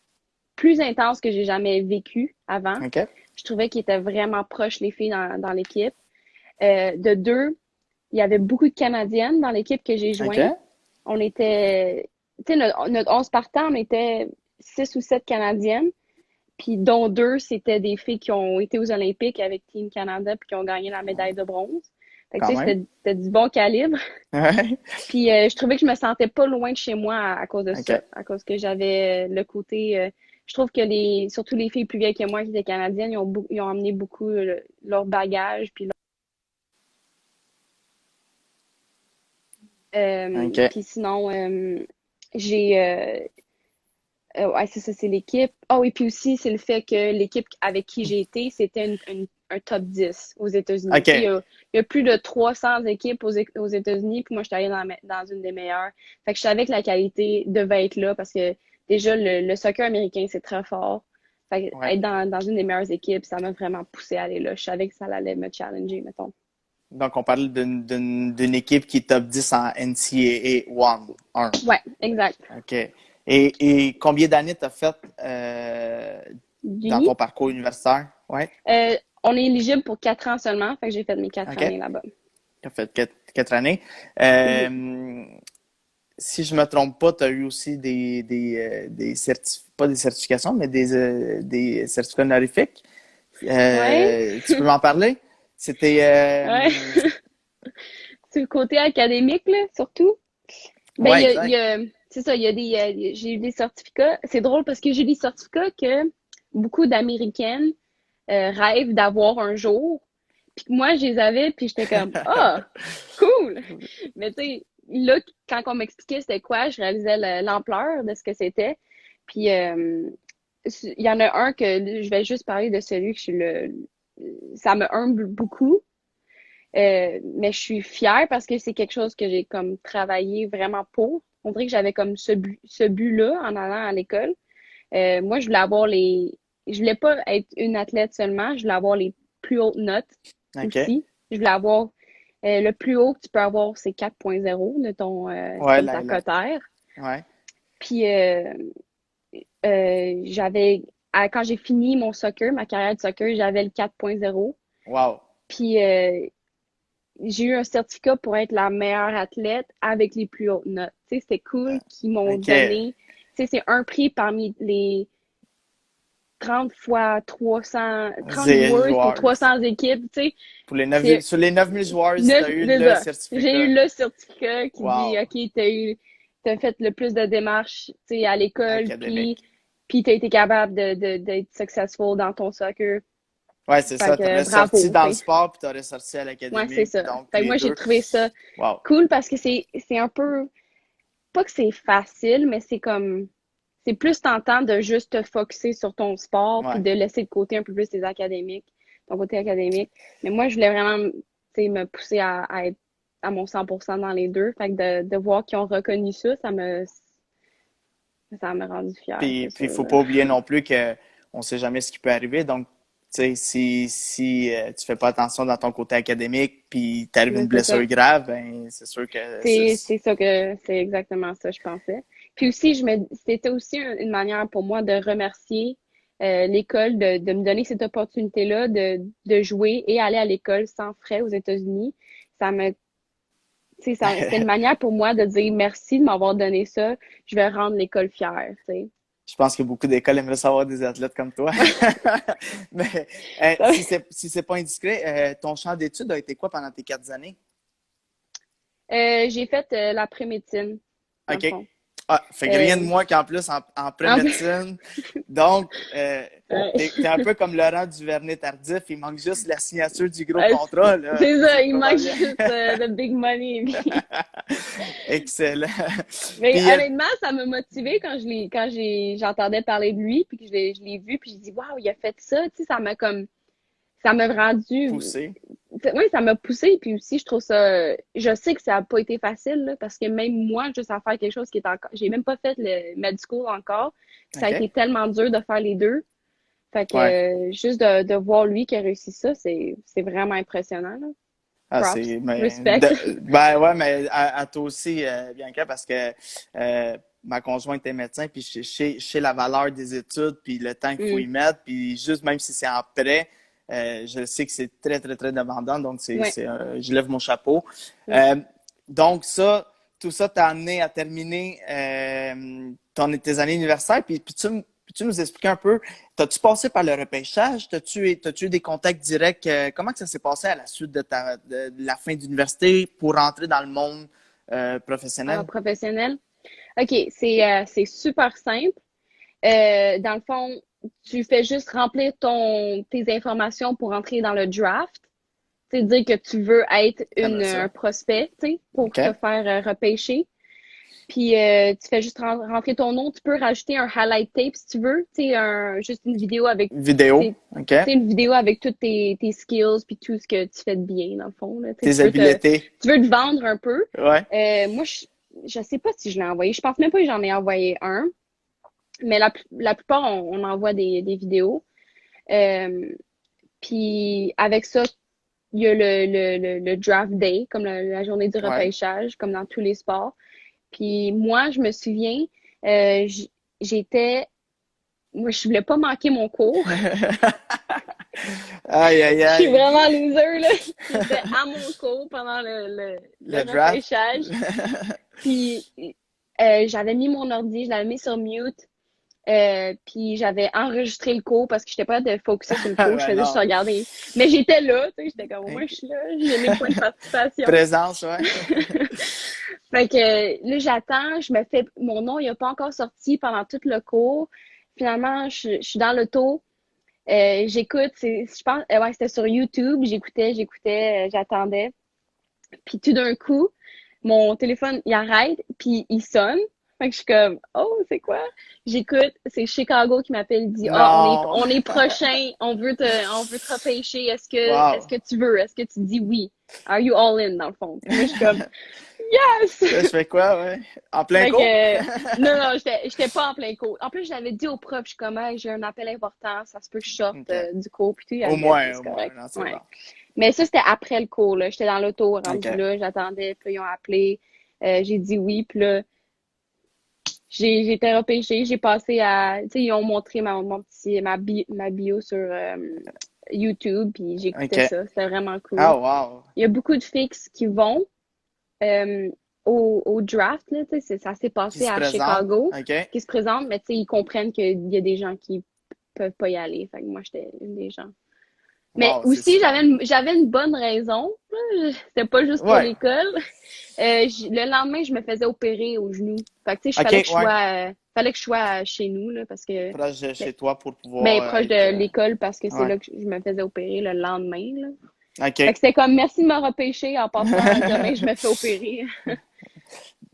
plus intense que j'ai jamais vécu avant. OK. Je trouvais qu'ils étaient vraiment proches, les filles, dans l'équipe. De deux, il y avait beaucoup de Canadiennes dans l'équipe que j'ai joint. OK. on était, tu sais, notre 11 partants, on était 6 ou 7 Canadiennes, puis dont deux, c'était des filles qui ont été aux Olympiques avec Team Canada puis qui ont gagné la médaille de bronze. Fait que, Quand tu sais, même. c'était du bon calibre. Ouais. Puis je trouvais que je me sentais pas loin de chez moi à cause de OK. ça, à cause que j'avais le côté. Je trouve que surtout les filles plus vieilles que moi qui étaient canadiennes, ils ont amené beaucoup leur bagage. OK. Puis sinon, j'ai. Ouais, c'est ça, c'est l'équipe. Ah oui, puis aussi, c'est le fait que l'équipe avec qui j'ai été, c'était un top 10 aux États-Unis. Tu sais, OK. il y a plus de 300 équipes aux États-Unis, puis moi, je suis allée dans une des meilleures. Fait que je savais que la qualité devait être là parce que déjà, le soccer américain, c'est très fort. Fait que Ouais. être dans une des meilleures équipes, ça m'a vraiment poussé à aller là. Je savais que ça allait me challenger, mettons. Donc, on parle d'une équipe qui est top 10 en NCAA 1. Ouais, exact. OK. Et combien d'années t'as fait dans Uni. ton parcours universitaire? Ouais. On est éligible pour 4 ans seulement, fait que j'ai fait mes 4 années OK. là-bas. T'as fait quatre années. Mhm. Si je me trompe pas, tu as eu aussi des pas des certifications, mais des certificats honorifiques. Ouais, Tu peux m'en parler? C'était ouais. Sur le côté académique, là, surtout. Ben, ouais, exact. c'est ça, j'ai eu des certificats. C'est drôle parce que j'ai des certificats que beaucoup d'Américaines rêvent d'avoir un jour. Puis que moi, je les avais, puis j'étais comme, ah, cool! Mais tu sais, là, quand on m'expliquait c'était quoi, je réalisais l'ampleur de ce que c'était. Puis, il y en a un que je vais juste parler de celui que ça me humble beaucoup. Mais je suis fière parce que c'est quelque chose que j'ai comme travaillé vraiment pour. On dirait que j'avais comme ce but-là en allant à l'école. Moi, je voulais pas être une athlète seulement, je voulais avoir les plus hautes notes OK. aussi. Je voulais avoir le plus haut que tu peux avoir, c'est 4.0 de c'est Ouais, comme ta cote R. ouais. Puis quand j'ai fini mon soccer, ma carrière de soccer, j'avais le 4.0. Wow. Puis j'ai eu un certificat pour être la meilleure athlète avec les plus hautes notes. Tu sais, c'était cool qu'ils m'ont OK. donné. Tu sais, c'est un prix parmi les 30 fois 300, 30 C'est joueuses pour joueurs. 300 équipes. Tu sais, Pour les 9 c'est sur les 9000 joueurs, tu as eu c'est le ça. J'ai certificat. eu le certificat qui dit, Wow. OK, t'as fait le plus de démarches, tu sais, à l'école, Académique. puis t'as été capable d'être successful dans ton soccer. Ouais, c'est Fait ça. Tu que aurais sorti bravo, tu dans le sais. sport puis tu aurais sorti à Ouais, c'est l'académique. ça. Donc, Fait que les moi, j'ai deux. trouvé ça Wow. cool parce que c'est un peu, pas que c'est facile, mais c'est plus tentant de juste te focusser sur ton sport puis Ouais. de laisser de côté un peu plus ton côté académique. Mais moi, je voulais vraiment, tu sais, me pousser à être à mon 100% dans les deux. Fait que de voir qu'ils ont reconnu ça, ça m'a rendu fière, c'est Puis sûr, faut là. pas oublier non plus que on sait jamais ce qui peut arriver. Donc, tu sais, si tu fais pas attention dans ton côté académique, puis t'arrives Mais une c'est ça. blessure grave, ben c'est sûr que C'est ça que c'est exactement ça, je pensais. Puis aussi, c'était aussi une manière pour moi de remercier l'école de me donner cette opportunité-là de jouer et aller à l'école sans frais aux États-Unis. Ça me, tu sais, c'était une manière pour moi de dire merci de m'avoir donné ça. Je vais rendre l'école fière, tu sais. je pense que beaucoup d'écoles aimeraient savoir des athlètes comme toi. Mais si c'est pas indiscret, ton champ d'études a été quoi pendant tes 4 années? J'ai fait l'après-médecine, dans le OK. fond. Ah, fait que rien de Euh, moins qu'en plus en en plus, pré-médecine. Donc, t'es un ouais. peu comme Laurent Duvernay-Tardif. Il manque juste la signature du gros Ouais, contrat, là. c'est ça, il Tout va manque bien. juste le big money. Excellent. Mais Puis, honnêtement, ça m'a motivée quand j'entendais parler de lui, puis que je l'ai vu, puis j'ai dit, waouh, il a fait ça, tu sais, ça m'a rendu, poussé. oui, ça m'a poussé, puis aussi, je trouve ça, je sais que ça n'a pas été facile, là, parce que même moi, juste à faire quelque chose qui est encore, j'ai même pas fait le med school encore, puis ça a OK? été tellement dur de faire les deux, fait que Ouais. juste de voir lui qui a réussi ça, c'est vraiment impressionnant, là. Ah, Props, mais, respect. ben ouais, mais à toi aussi, Bianca, parce que ma conjointe est médecin, puis je sais la valeur des études, puis le temps qu'il faut y Mm. mettre, puis juste même si c'est en prêt, je sais que c'est très, très, très demandant, donc Ouais, je lève mon chapeau. ouais. Euh, donc ça, tout ça t'a amené à terminer tes années universitaires. Puis peux-tu nous expliquer un peu, t'as-tu passé par le repêchage? T'as-tu eu des contacts directs? Comment que ça s'est passé à la suite de la fin d'université pour rentrer dans le monde professionnel? Professionnel. OK, c'est super simple. Dans le fond, tu fais juste remplir tes informations pour entrer dans le draft. C'est dire que tu veux être J'aimerais un ça. prospect, tu sais, pour OK. te faire repêcher. Puis tu fais juste rentrer ton nom. Tu peux rajouter un highlight tape si tu veux. Tu sais, juste une vidéo avec Vidéo. tes, OK. tu sais, une vidéo avec toutes tes skills puis tout ce que tu fais de bien, dans le fond. Là. Tu sais, Tes habiletés. tu veux te vendre un peu. Ouais. Moi, je sais pas si je l'ai envoyé. Je pense même pas que j'en ai envoyé un. Mais la plupart, on envoie des vidéos. Euh, Puis avec ça, il y a le draft day, comme la journée du Ouais. repêchage, comme dans tous les sports. Puis moi, je me souviens, j'étais, moi, je voulais pas manquer mon cours. Aïe, aïe, Je suis aïe. vraiment loser, là. J'étais à mon cours pendant Le le draft. repêchage. Puis j'avais mis mon ordi, je l'avais mis sur mute. Puis j'avais enregistré le cours parce que j'étais pas de focuser sur le cours, je Ben faisais juste non. regarder. Mais j'étais là, tu sais, j'étais comme, moi, je OK. suis là, j'ai mes points de participation. Présence, ouais. Fait que là, j'attends, mon nom, il a pas encore sorti pendant tout le cours. Finalement, je suis dans l'auto, j'écoute, je pense, ouais, c'était sur YouTube, j'écoutais, j'attendais. Puis tout d'un coup, mon téléphone, il arrête, puis il sonne. Fait que je suis comme, oh, c'est quoi? J'écoute, c'est Chicago qui m'appelle, il dit, ah, Non. on est prochain, on veut te repêcher, est-ce Wow. que tu veux? Est-ce que tu dis oui? Are you all in, dans le fond? Puis moi, je suis comme, yes! Là, je fais quoi, ouais? En plein Fait cours? que, non, non, j'étais pas en plein cours. En plus, j'avais dit au prof, je suis comme, hey, j'ai un appel important, ça se peut que je sorte OK. du cours, puis tout, il a dit, ok, c'est Au moins. correct. Non, c'est Ouais. bon. Mais ça, c'était après le cours, là. J'étais dans l'auto, rendu OK. là, j'attendais, puis là, ils ont appelé. J'ai dit oui, puis là, j'ai été repêchée, j'ai passé à, tu sais, ils ont montré ma bio sur YouTube, puis j'écoutais OK. ça, c'était vraiment cool. Ah, wow. Il y a beaucoup de filles qui vont euh, au draft, là, tu sais, ça s'est Qui passé se à présente? Chicago, OK. qui se présentent, mais tu sais, ils comprennent qu'il y a des gens qui peuvent pas y aller. Fait que moi, j'étais une des gens. Mais Wow, c'est aussi, super. j'avais une bonne raison. C'était pas juste pour Ouais. l'école. Le lendemain, je me faisais opérer au genou. Fait que, tu sais, OK, ouais. fallait que je sois chez nous, là, parce que, Proche de ben, chez toi pour ben, pouvoir proche être. de l'école, parce que c'est Ouais. là que je me faisais opérer le lendemain, là. Fait OK. que c'était comme, merci de me repêcher en passant, demain, je me fais opérer.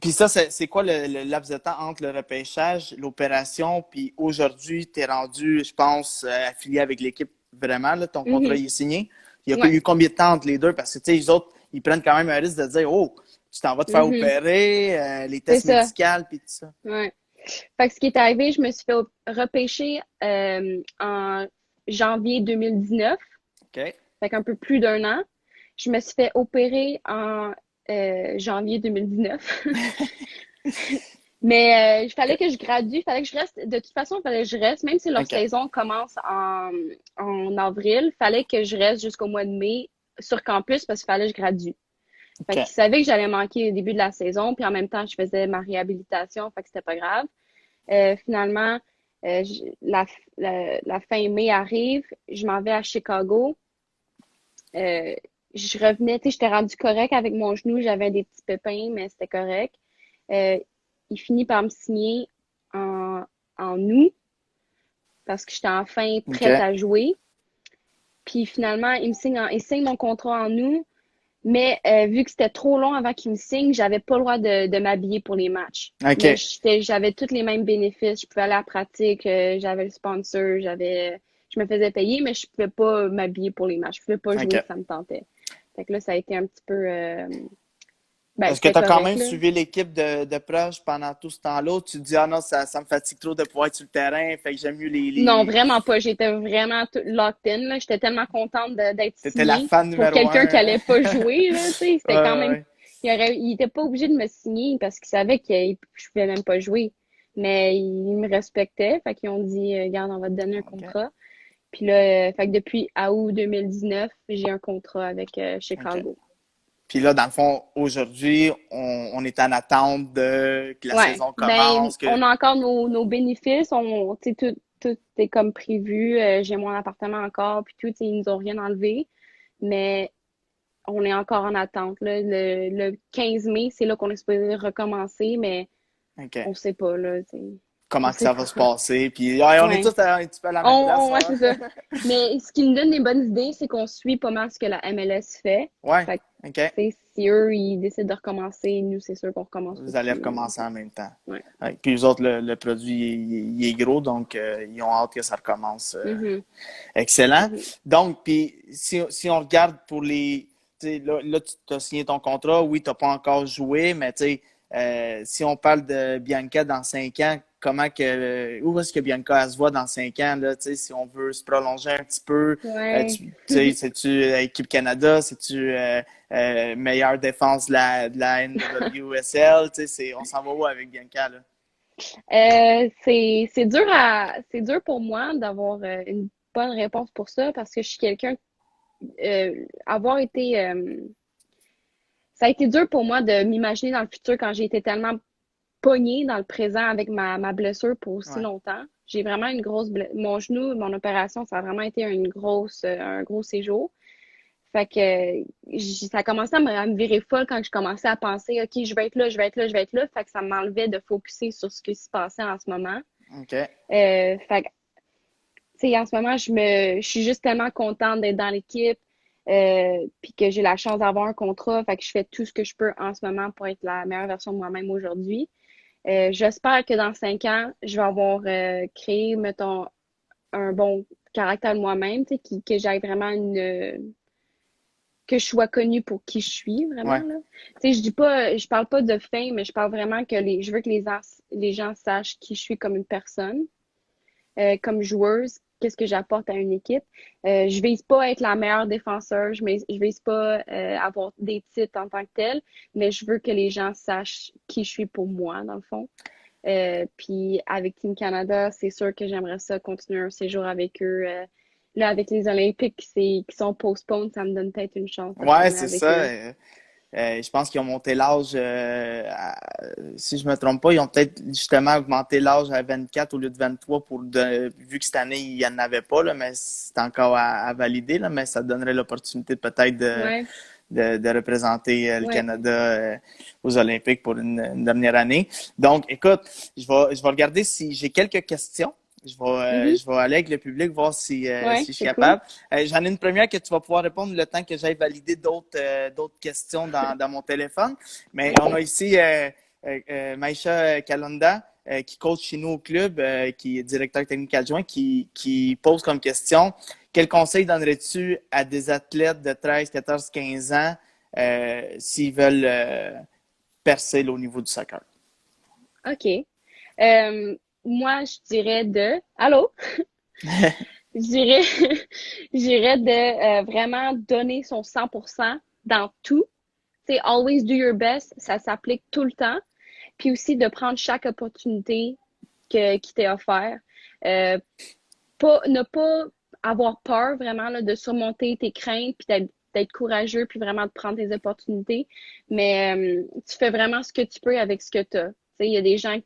Puis ça, c'est quoi le laps de temps entre le repêchage, l'opération, puis aujourd'hui, tu es rendu, je pense, affilié avec l'équipe vraiment, là, ton contrat Mhm. il est signé. Il y a Ouais. eu combien de temps entre les deux? Parce que, tu sais, les autres, ils prennent quand même un risque de dire, oh, tu t'en vas te faire Mhm. opérer, les C'est tests ça. médicaux, puis tout ça. Ouais. Fait que ce qui est arrivé, je me suis fait repêcher en janvier 2019. OK? Fait qu'un peu plus d'un an. Je me suis fait opérer en janvier 2019. Mais il fallait OK. que je gradue, il fallait que je reste. De toute façon, il fallait que je reste, même si leur OK. saison commence en avril, il fallait que je reste jusqu'au mois de mai sur campus parce qu'il fallait que je gradue. Fait qu'ils OK. savaient que j'allais manquer le début de la saison, puis en même temps, je faisais ma réhabilitation, fait que c'était pas grave. Finalement, la fin mai arrive, je m'en vais à Chicago. Euh, je revenais, tu sais, j'étais rendue correct avec mon genou, j'avais des petits pépins, mais c'était correct. Euh, il finit par me signer en, en août parce que j'étais enfin prête OK. à jouer. Puis finalement, il signe mon contrat en août, mais vu que c'était trop long avant qu'il me signe, j'avais pas le droit de m'habiller pour les matchs. Mais OK. j'avais tous les mêmes bénéfices. Je pouvais aller à la pratique, j'avais le sponsor, je me faisais payer, mais je pouvais pas m'habiller pour les matchs. Je pouvais pas jouer OK. si ça me tentait. Fait que là, ça a été un petit peu, ben, Est-ce que c'était tu as quand correct, même là. suivi l'équipe de proche pendant tout ce temps-là? Tu te dis, ah non, ça me fatigue trop de pouvoir être sur le terrain, fait que j'aime mieux Non, vraiment pas. J'étais vraiment locked in, là. J'étais tellement contente d'être T'étais la signée fan pour numéro quelqu'un qui un. allait pas jouer, là, tu sais. Ouais, C'était quand même, ouais. il était pas obligé de me signer parce qu'il savait que je pouvais même pas jouer. Mais il me respectait. Fait qu'ils ont dit, regarde, on va te donner un OK. contrat. Puis là, fait que depuis août 2019, j'ai un contrat avec OK. Chicago. Puis là, dans le fond, aujourd'hui, on est en attente de que la Ouais. saison Ben, commence, que... on a encore nos bénéfices. Tu sais, tout est comme prévu. J'ai mon appartement encore, puis tout, tu sais, ils nous ont rien enlevé. Mais on est encore en attente, là. Le 15 mai, c'est là qu'on est supposé recommencer, mais OK. on sait pas, là, tu sais. On Comment que sait ça va pas. se passer? Puis ouais, on est Ouais. tous un petit peu à la même place, Ouais, hein? c'est ça. Mais ce qui nous donne des bonnes idées, c'est qu'on suit pas mal ce que la MLS fait. Ouais, Fait que, OK. tu sais, si eux, ils décident de recommencer, nous, c'est sûr qu'on recommence Vous allez aussi, là. recommencer en même temps. Ouais. Ouais. Puis les autres, le produit, il est gros, donc ils ont hâte que ça recommence. Mhm, Excellent. mhm. Donc, puis si on regarde pour les... Tu sais, là, tu as signé ton contrat. Oui, tu n'as pas encore joué, mais tu sais, si on parle de Bianca dans 5 ans, comment que... Où est-ce que Bianca elle se voit dans 5 ans, là, tu sais, si on veut se prolonger un petit peu, Ouais. tu sais, c'est-tu équipe Canada, c'est-tu meilleure défense de la NWSL, tu sais, on s'en va où avec Bianca, là? C'est dur pour moi d'avoir une bonne réponse pour ça parce que je suis quelqu'un, avoir été, ça a été dur pour moi de m'imaginer dans le futur quand j'ai été tellement pognée dans le présent avec ma blessure pour aussi Ouais. longtemps. J'ai vraiment mon genou, mon opération, ça a vraiment été un gros séjour. Fait que ça a commencé à me virer folle quand je commençais à penser, OK, je vais être là, je vais être là, je vais être là. Fait que ça m'enlevait de focuser sur ce qui se passait en ce moment. OK. Fait que, tu sais, en ce moment, je suis juste tellement contente d'être dans l'équipe, puis que j'ai la chance d'avoir un contrat. Fait que je fais tout ce que je peux en ce moment pour être la meilleure version de moi-même aujourd'hui. J'espère que dans 5 ans, je vais avoir créé, mettons, un bon caractère de moi-même, tu sais, que j'aille vraiment que je sois connue pour qui je suis, vraiment, Ouais. là. Tu sais, je parle pas de fame, mais je parle vraiment que je veux que les gens sachent qui je suis comme une personne, comme joueuse, qu'est-ce que j'apporte à une équipe. Je vise pas à être la meilleure défenseur, je vise pas avoir des titres en tant que tel, mais je veux que les gens sachent qui je suis pour moi, dans le fond. Puis avec Team Canada, c'est sûr que j'aimerais ça continuer un séjour avec eux. Là, avec les Olympiques qui sont postponed, ça me donne peut-être une chance de Ouais, retourner c'est avec ça. eux. Je pense qu'ils ont monté l'âge, si je me trompe pas, ils ont peut-être justement augmenté l'âge à 24 au lieu de 23 vu que cette année, il n'y en avait pas, là, mais c'est encore à valider, là, mais ça donnerait l'opportunité peut-être Ouais, de représenter le ouais. Canada aux Olympiques pour une dernière année. Donc, écoute, je vais regarder si j'ai quelques questions. Mhm. Je vais aller avec le public voir Ouais, si je suis c'est cool. capable. J'en ai une première que tu vas pouvoir répondre le temps que j'aille valider d'autres questions dans mon téléphone. Mais on a OK. ici Maïcha Kalonda, qui coach chez nous au club, qui est directeur technique adjoint, qui pose comme question: quel conseil donnerais-tu à des athlètes de 13, 14, 15 ans s'ils veulent percer là, au niveau du soccer? OK. Moi, je dirais Allô? Je dirais, je dirais de vraiment donner son 100% dans tout. C'est always do your best. Ça s'applique tout le temps. Puis aussi de prendre chaque opportunité qui t'est offerte. Euh, ne pas avoir peur vraiment là, de surmonter tes craintes puis d'être courageux puis vraiment de prendre tes opportunités. Mais tu fais vraiment ce que tu peux avec ce que tu as. Tu sais, il y a des gens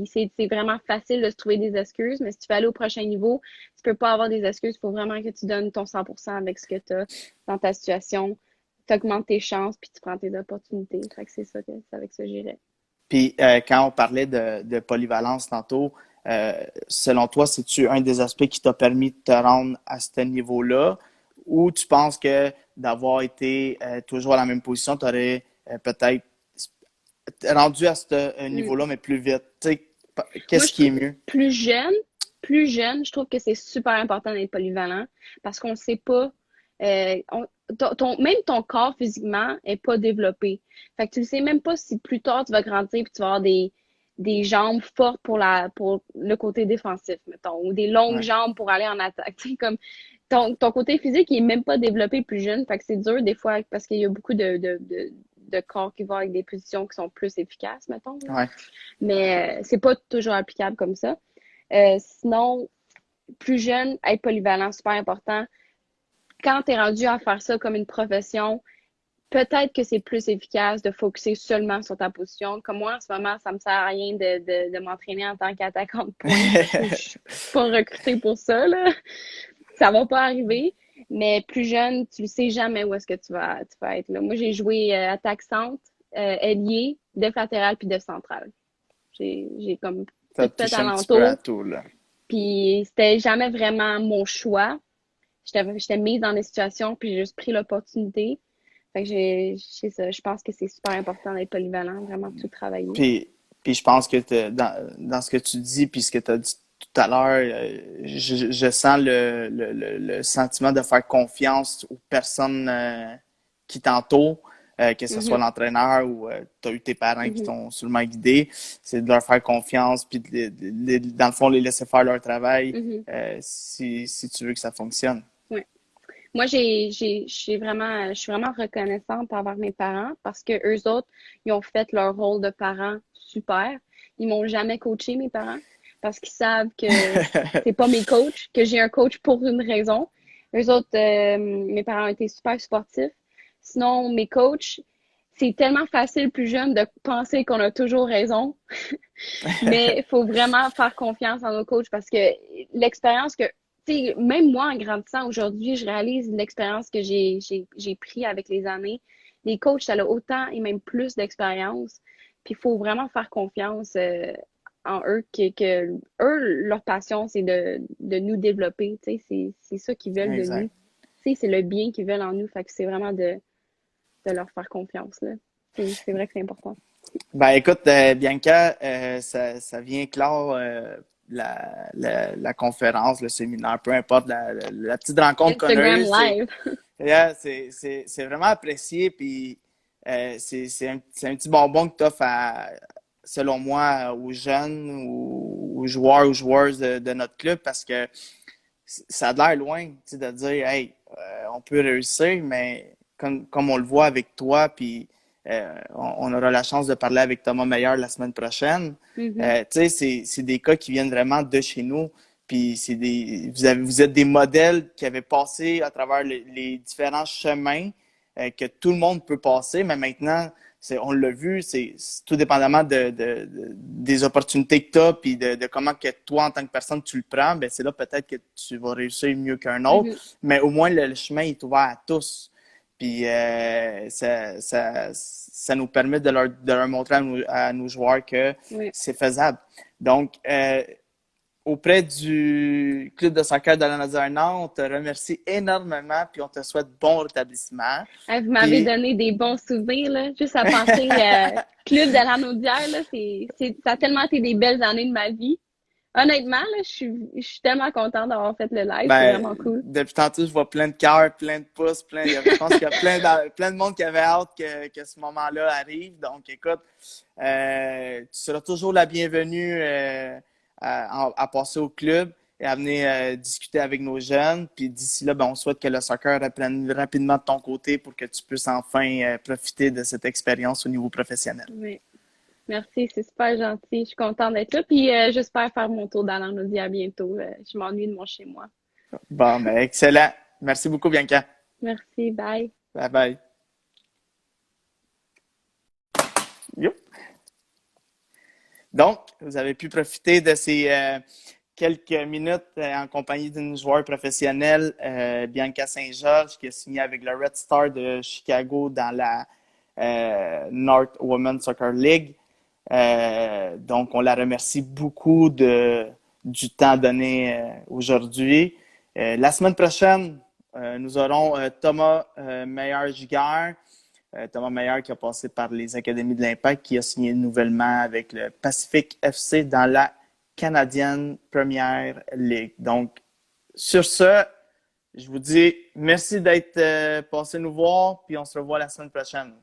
c'est vraiment facile de se trouver des excuses, mais si tu veux aller au prochain niveau, tu peux pas avoir des excuses. Il faut vraiment que tu donnes ton 100% avec ce que tu as dans ta situation. Tu augmentes tes chances puis tu prends tes opportunités. Fait que c'est avec ça que j'irais. Puis quand on parlait de polyvalence tantôt, selon toi, c'est-tu un des aspects qui t'a permis de te rendre à ce niveau-là, ou tu penses que d'avoir été toujours à la même position, tu aurais peut-être rendu à ce Mm. niveau-là, mais plus vite? Tu sais, Moi, qu'est-ce qui est mieux? plus je trouve que c'est super important d'être polyvalent parce qu'on ne sait pas, même ton corps physiquement est pas développé. Fait que tu ne sais même pas si plus tard tu vas grandir et tu vas avoir des jambes fortes pour le côté défensif, mettons, ou des longues Ouais. jambes pour aller en attaque. Tu sais, comme ton côté physique, il est même pas développé plus jeune. Fait que c'est dur des fois parce qu'il y a beaucoup de corps qui vont avec des positions qui sont plus efficaces, mettons, là. Ouais. Mais c'est pas toujours applicable comme ça. Sinon, plus jeune, être polyvalent, super important. Quand tu es rendu à faire ça comme une profession, peut-être que c'est plus efficace de focuser seulement sur ta position. Comme moi, en ce moment, ça me sert à rien de m'entraîner en tant qu'attaquant de pointe parce que je suis pas recrutée pour ça, là. Ça va pas arriver. Mais plus jeune, tu ne sais jamais où est-ce que tu vas être, là. Moi, j'ai joué attaque centre, ailier, def latéral puis def central. J'ai comme Ça tout fait touche un petit peu à alentour. tout, là. Puis c'était jamais vraiment mon choix. J'étais mise dans des situations, puis j'ai juste pris l'opportunité. Fait que c'est ça. Je pense que c'est super important d'être polyvalent, vraiment tout travailler. Puis, puis je pense que dans ce que tu dis, puis ce que tu as dit tout à l'heure, je sens le sentiment de faire confiance aux personnes qui t'entourent, que ce soit Mhm, l'entraîneur ou tu as eu tes parents qui mhm, t'ont sûrement guidé. C'est de leur faire confiance, puis dans le fond, les laisser faire leur travail mhm. si tu veux que ça fonctionne. Ouais. Moi, je suis vraiment reconnaissante envers mes parents parce que eux autres, ils ont fait leur rôle de parents super. Ils m'ont jamais coaché, mes parents, parce qu'ils savent que c'est pas mes coachs, que j'ai un coach pour une raison. Eux autres, mes parents ont été super sportifs. Sinon, mes coachs, c'est tellement facile plus jeune de penser qu'on a toujours raison, mais il faut vraiment faire confiance en nos coachs parce que l'expérience que tu sais, même moi, en grandissant aujourd'hui, je réalise l'expérience que j'ai pris avec les années. Les coachs, ça a autant et même plus d'expérience. Puis il faut vraiment faire confiance en eux, que eux, leur passion, c'est de nous développer. Tu sais, c'est ça qu'ils veulent de nous. Exact. Tu sais, c'est le bien qu'ils veulent en nous. Fait que c'est vraiment de leur faire confiance, là. C'est vrai que c'est important. Ben écoute, Bianca, ça vient clore la conférence, le séminaire, peu importe, la petite rencontre qu'on a Instagram eue, Live. yeah, c'est vraiment apprécié, puis c'est un petit bonbon que tu offres selon moi, aux jeunes, aux joueurs, aux joueuses de notre club, parce que ça a l'air loin, tu sais, de dire, hey, on peut réussir, mais comme on le voit avec toi, puis on aura la chance de parler avec Thomas Meyer la semaine prochaine. Mhm. Tu sais, c'est des cas qui viennent vraiment de chez nous. Puis vous êtes des modèles qui avaient passé à travers les différents chemins que tout le monde peut passer, mais maintenant, on l'a vu, c'est tout dépendamment des opportunités que tu as, puis de comment que toi, en tant que personne, tu le prends, ben c'est là peut-être que tu vas réussir mieux qu'un autre, Mhm. mais au moins le chemin est ouvert à tous. Puis ça nous permet de leur montrer à nos joueurs que Oui. c'est faisable. Donc, auprès du club de soccer de la Nazaire-Nord, on te remercie énormément, puis on te souhaite bon rétablissement. Hey, vous m'avez Puis, donné des bons souvenirs, là. Juste à penser Club de la Naudière, là, ça a tellement été des belles années de ma vie. Honnêtement, là, je suis tellement contente d'avoir fait le live. C'est ben, vraiment cool. depuis tantôt, je vois plein de cœurs, plein de pouces, je pense qu'il y a plein de monde qui avait hâte que ce moment-là arrive. Donc, écoute, tu seras toujours la bienvenue à passer au club et à venir discuter avec nos jeunes. Puis d'ici là, ben, on souhaite que le soccer reprenne rapidement de ton côté pour que tu puisses enfin profiter de cette expérience au niveau professionnel. Oui. Merci, c'est super gentil. Je suis contente d'être là. Puis j'espère faire mon tour dans la Naudière bientôt. Je m'ennuie de mon chez moi. Bon, ben, excellent. Merci beaucoup, Bianca. Merci, bye. Bye bye. Youp. Donc, vous avez pu profiter de ces quelques minutes en compagnie d'une joueur professionnelle, Bianca Saint-Georges, qui a signé avec le Red Star de Chicago dans la North Women's Soccer League. Donc, on la remercie beaucoup du temps donné aujourd'hui. La semaine prochaine, nous aurons Thomas Meyer-Giguère. Thomas Meyer qui a passé par les Académies de l'Impact, qui a signé nouvellement avec le Pacific FC dans la Canadienne Premier League. Donc, sur ce, je vous dis merci d'être passé nous voir, puis on se revoit la semaine prochaine.